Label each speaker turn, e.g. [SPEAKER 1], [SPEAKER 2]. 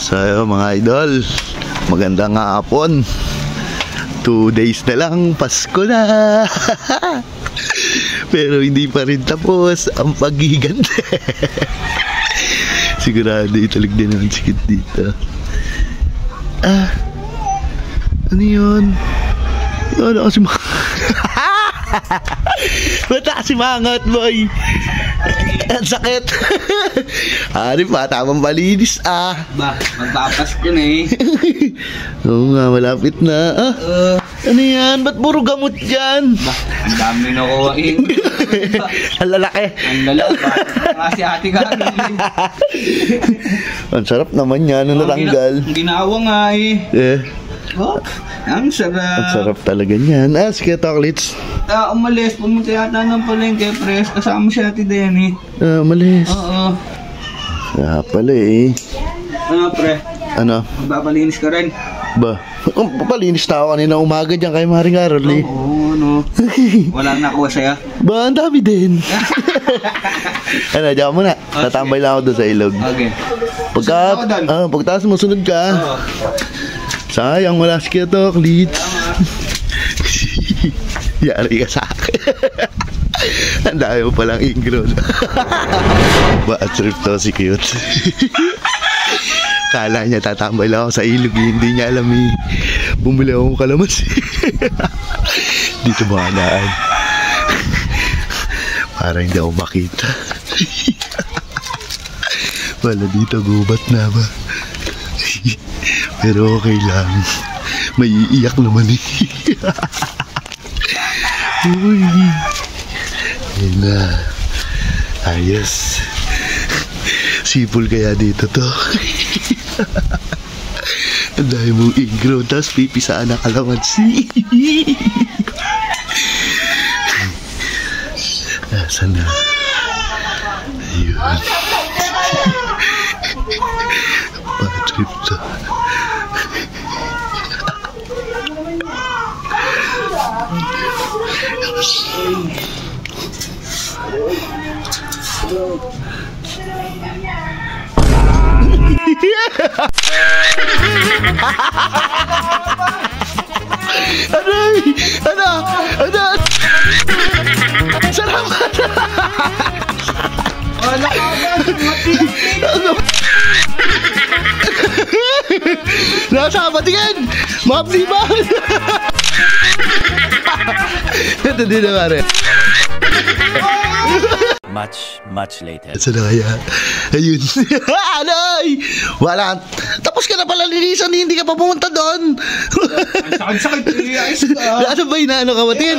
[SPEAKER 1] So mga idol, magandang hapon. 2 days na lang, Pasko na. Pero hindi pa rin tapos ang paghihigante. Sigurado italig din ang sikit dito. Ano yun? Ano kasi ba't kasi mangat, boy? Ang sakit. Hari pa, tamang malinis
[SPEAKER 2] Ba, magpapasko na eh.
[SPEAKER 1] Oo nga, malapit na. Ano yan? Ba't puro gamot yan?
[SPEAKER 2] Ba, ang dami nakuhain.
[SPEAKER 1] Ang lalaki.
[SPEAKER 2] Ang lalaki. Kasi ate ka.
[SPEAKER 1] Ang sarap naman yan, nung natanggal.
[SPEAKER 2] Ginawa nga eh. Oh, ang sarap.
[SPEAKER 1] Ang sarap talaga niyan. Sige, chocolates.
[SPEAKER 2] Umalis. Pumunta yata ng palengke, pres. Kasama si ate Denny.
[SPEAKER 1] Umalis.
[SPEAKER 2] Oo.
[SPEAKER 1] Pala eh.
[SPEAKER 2] Ano, pre?
[SPEAKER 1] Ano?
[SPEAKER 2] Magpapalinis ka rin.
[SPEAKER 1] Ba? Papalinis na ako kanina umaga dyan kay Maring Carol eh.
[SPEAKER 2] Oo, no. Walang nakuha sa'yo.
[SPEAKER 1] Ba, ang dami din. Ano, diyan muna. Tatambay lang ako doon sa ilog.
[SPEAKER 2] Okay.
[SPEAKER 1] Pagkatapos mo, sunod ka.
[SPEAKER 2] Oo.
[SPEAKER 1] Sayang, wala si Kuya Chocolates. Yari ka sa akin. Ang dami mo palang ingron. Bad trip to si Cute. Kala niya tatambay lang ako sa ilog. Hindi niya alam eh. Bumili akong kalamansi. Dito mahalaan. Para hindi ako makita. Wala dito, gubat na ba? Pero okay lang. May iiyak naman eh. Uy. Ayun na. Ayos. Sipol kaya dito to. Ang dahil mong ingro. Tapos pipisaan ang kalamansi. Nasaan na? Ayun. Bad trip to. Ano? Salamat.
[SPEAKER 2] Wala ka ba?
[SPEAKER 1] Nasa patingin! Mapsi ba? Ito din na pare.
[SPEAKER 3] Much later.
[SPEAKER 1] Saan na kaya? Ayun. Anoy! Wala. Tapos ka na pala linisan, hindi ka pa pumunta doon.
[SPEAKER 2] Sakit-sakit.
[SPEAKER 1] Nasaan ba yun na ano ka, Matin?